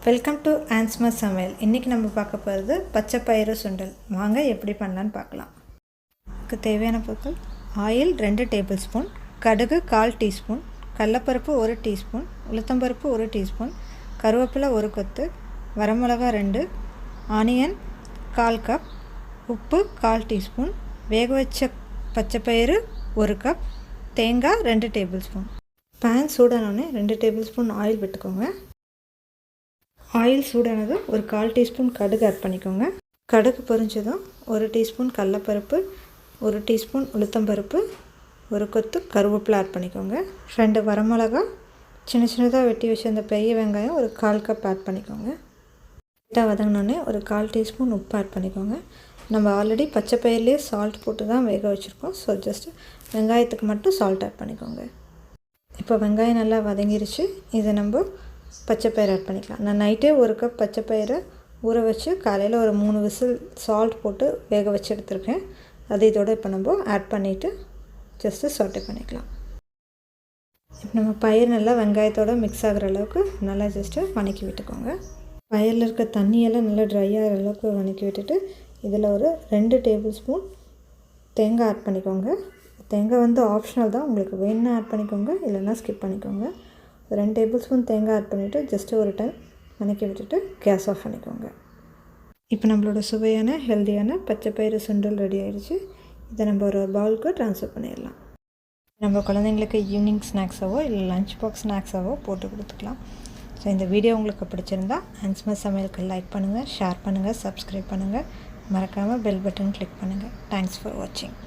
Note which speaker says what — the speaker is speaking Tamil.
Speaker 1: வெல்கம் டு ஆன்ஸ்மா சமையல். இன்றைக்கி நம்ம பார்க்க போகிறது பச்சை பயிறு சுண்டல். வாங்க எப்படி பண்ணலான்னு பார்க்கலாம். இதுக்கு தேவையான பொருட்கள்: ஆயில் 2 டேபிள் ஸ்பூன், கடுகு 1/4 டீஸ்பூன், கடலைப்பருப்பு 1 டீஸ்பூன், உளுத்தம்பருப்பு 1 டீஸ்பூன், கருவேப்பிலை 1 கொத்து, வரமிளகா 2, ஆனியன் 1/4 கப், உப்பு 1/4 டீஸ்பூன், வேக வச்ச பச்சை பயிறு 1 கப், தேங்காய் 2 டேபிள் ஸ்பூன். பேன் சூடானோடனே 2 டேபிள் ஸ்பூன் ஆயில் விட்டுக்கோங்க. ஆயில் சூடானது ஒரு 1/4 டீஸ்பூன் கடுகு ஆட் பண்ணிக்கோங்க. கடுகு பொரிஞ்சதும் 1 டீஸ்பூன் கடலைப்பருப்பு, 1 டீஸ்பூன் உளுத்தம்பருப்பு, 1 கொத்து கருவேப்பிலை ஆட் பண்ணிக்கோங்க. 2 வரமிளகா சின்ன சின்னதாக வெட்டி வச்சு அந்த பெரிய வெங்காயம் ஒரு 1/4 கப் ஆட் பண்ணிக்கோங்க. லைட்டாக வதங்கினோடனே ஒரு 1/4 டீஸ்பூன் உப்பு ஆட் பண்ணிக்கோங்க. நம்ம ஆல்ரெடி பச்சை பயிர்லேயே சால்ட் போட்டு தான் வேக வச்சுருக்கோம். ஸோ ஜஸ்ட்டு வெங்காயத்துக்கு மட்டும் சால்ட் ஆட் பண்ணிக்கோங்க. இப்போ வெங்காயம் நல்லா வதங்கிருச்சு. இதை நம்ம பச்சை பயிறு ஆட் பண்ணிக்கலாம். நான் நைட்டே 1 கப் பச்சை பயிரை ஊற வச்சு காலையில் ஒரு 3 விசில் சால்ட் போட்டு வேக வச்சு எடுத்துருக்கேன். அது இதோடு இப்போ நம்ம ஆட் பண்ணிவிட்டு ஜஸ்ட்டு சாட்டே பண்ணிக்கலாம். இப்போ நம்ம பயிர் நல்லா வெங்காயத்தோடு மிக்ஸ் ஆகிற அளவுக்கு நல்லா ஜஸ்ட்டு வதக்கி விட்டுக்கோங்க. பயிரில் இருக்க தண்ணியெல்லாம் நல்லா ட்ரை ஆகிற அளவுக்கு வதக்கி விட்டுட்டு இதில் ஒரு 2 டேபிள் ஸ்பூன் தேங்காய் ஆட் பண்ணிக்கோங்க. தேங்காய் ஆப்ஷனல் தான், உங்களுக்கு வேணும்னா ஆட் பண்ணிக்கோங்க, இல்லைன்னா ஸ்கிப் பண்ணிக்கோங்க. 2 டேபிள் ஸ்பூன் தேங்காய் ஆட் பண்ணிவிட்டு ஜஸ்ட்டு ஒரு டைம் வதக்கி விட்டுட்டு கேஸ் ஆஃப் பண்ணிக்கோங்க. இப்போ நம்மளோட சுவையான ஹெல்த்தியான பச்சை பயிறு சுண்டல் ரெடி ஆகிடுச்சு. இதை நம்ம ஒரு பவுலுக்கு ட்ரான்ஸ்ஃபர் பண்ணிடலாம். நம்ம குழந்தைங்களுக்கு ஈவினிங் ஸ்நாக்ஸாவோ இல்லை லஞ்ச் பாக்ஸ் ஸ்நாக்ஸாவோ போட்டு கொடுத்துக்கலாம். ஸோ இந்த வீடியோ உங்களுக்கு பிடிச்சிருந்தா ஆன்ஸ்மா சமையலுக்கு லைக் பண்ணுங்கள், ஷேர் பண்ணுங்கள், சப்ஸ்கிரைப் பண்ணுங்கள். மறக்காமல் பெல் பட்டன் கிளிக் பண்ணுங்கள். தேங்க்ஸ் ஃபார் வாட்சிங்.